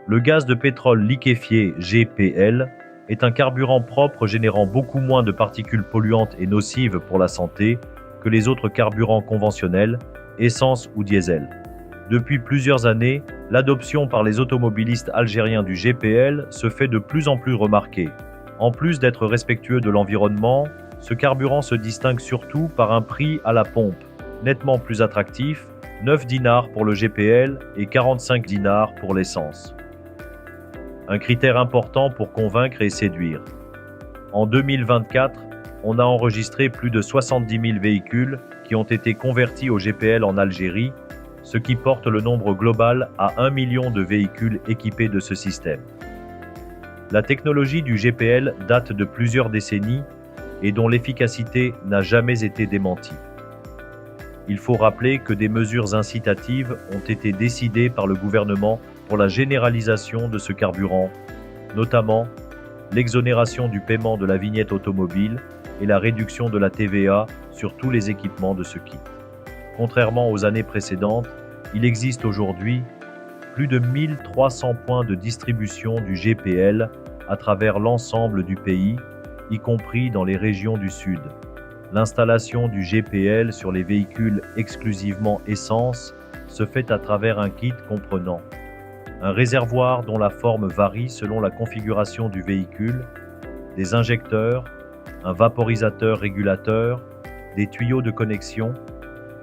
Le gaz de pétrole liquéfié GPL est un carburant propre générant beaucoup moins de particules polluantes et nocives pour la santé que les autres carburants conventionnels, essence ou diesel. Depuis plusieurs années, l'adoption par les automobilistes algériens du GPL se fait de plus en plus remarquer. En plus d'être respectueux de l'environnement, ce carburant se distingue surtout par un prix à la pompe, nettement plus attractif, 9 dinars pour le GPL et 45 dinars pour l'essence. Un critère important pour convaincre et séduire. En 2024, on a enregistré plus de 70 000 véhicules qui ont été convertis au GPL en Algérie, ce qui porte le nombre global à 1 million de véhicules équipés de ce système. La technologie du GPL date de plusieurs décennies et dont l'efficacité n'a jamais été démentie. Il faut rappeler que des mesures incitatives ont été décidées par le gouvernement pour la généralisation de ce carburant, notamment l'exonération du paiement de la vignette automobile et la réduction de la TVA sur tous les équipements de ce kit. Contrairement aux années précédentes, il existe aujourd'hui plus de 1300 points de distribution du GPL à travers l'ensemble du pays, y compris dans les régions du Sud. L'installation du GPL sur les véhicules exclusivement essence se fait à travers un kit comprenant un réservoir dont la forme varie selon la configuration du véhicule, des injecteurs, un vaporisateur régulateur, des tuyaux de connexion,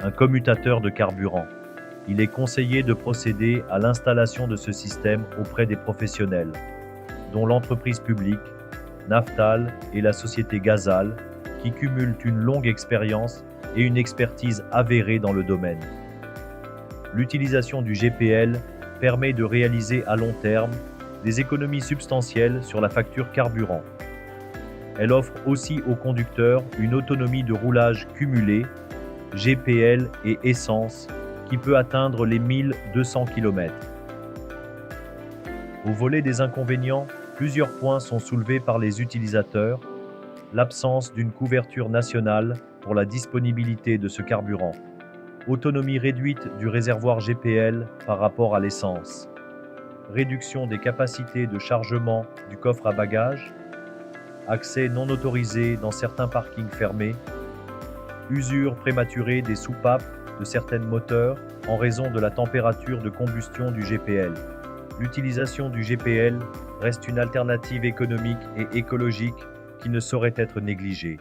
un commutateur de carburant. Il est conseillé de procéder à l'installation de ce système auprès des professionnels, dont l'entreprise publique, Naftal et la société Gazal, qui cumulent une longue expérience et une expertise avérée dans le domaine. L'utilisation du GPL permet de réaliser à long terme des économies substantielles sur la facture carburant. Elle offre aussi aux conducteurs une autonomie de roulage cumulée, GPL et essence, qui peut atteindre les 1200 km. Au volet des inconvénients, plusieurs points sont soulevés par les utilisateurs. L'absence d'une couverture nationale pour la disponibilité de ce carburant. Autonomie réduite du réservoir GPL par rapport à l'essence. Réduction des capacités de chargement du coffre à bagages. Accès non autorisé dans certains parkings fermés. Usure prématurée des soupapes de certains moteurs en raison de la température de combustion du GPL. L'utilisation du GPL reste une alternative économique et écologique qui ne saurait être négligée.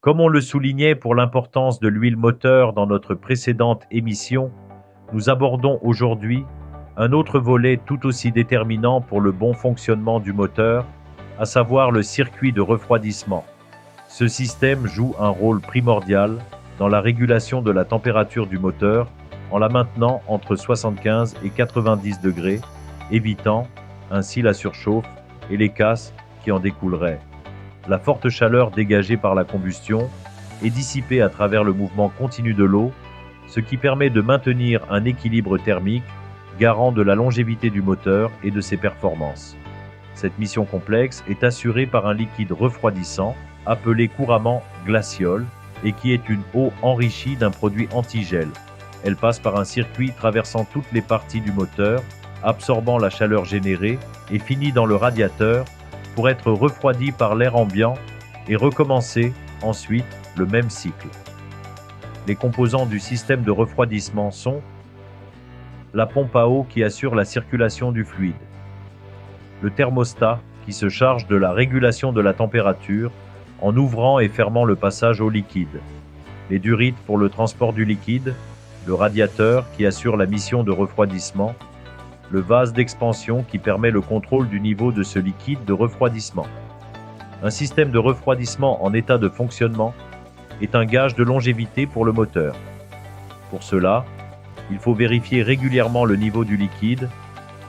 Comme on le soulignait pour l'importance de l'huile moteur dans notre précédente émission, nous abordons aujourd'hui un autre volet tout aussi déterminant pour le bon fonctionnement du moteur, à savoir le circuit de refroidissement. Ce système joue un rôle primordial dans la régulation de la température du moteur en la maintenant entre 75 et 90 degrés, évitant ainsi la surchauffe et les casses qui en découleraient. La forte chaleur dégagée par la combustion est dissipée à travers le mouvement continu de l'eau, ce qui permet de maintenir un équilibre thermique garant de la longévité du moteur et de ses performances. Cette mission complexe est assurée par un liquide refroidissant appelé couramment glaciol et qui est une eau enrichie d'un produit antigel. Elle passe par un circuit traversant toutes les parties du moteur, absorbant la chaleur générée et finit dans le radiateur pour être refroidi par l'air ambiant et recommencer ensuite le même cycle. Les composants du système de refroidissement sont la pompe à eau qui assure la circulation du fluide, le thermostat qui se charge de la régulation de la température en ouvrant et fermant le passage au liquide, les durites pour le transport du liquide, le radiateur qui assure la mission de refroidissement, le vase d'expansion qui permet le contrôle du niveau de ce liquide de refroidissement. Un système de refroidissement en état de fonctionnement est un gage de longévité pour le moteur. Pour cela, il faut vérifier régulièrement le niveau du liquide,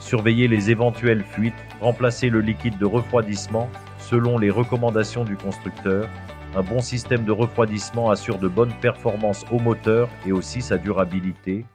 surveiller les éventuelles fuites, remplacer le liquide de refroidissement selon les recommandations du constructeur. Un bon système de refroidissement assure de bonnes performances au moteur et aussi sa durabilité.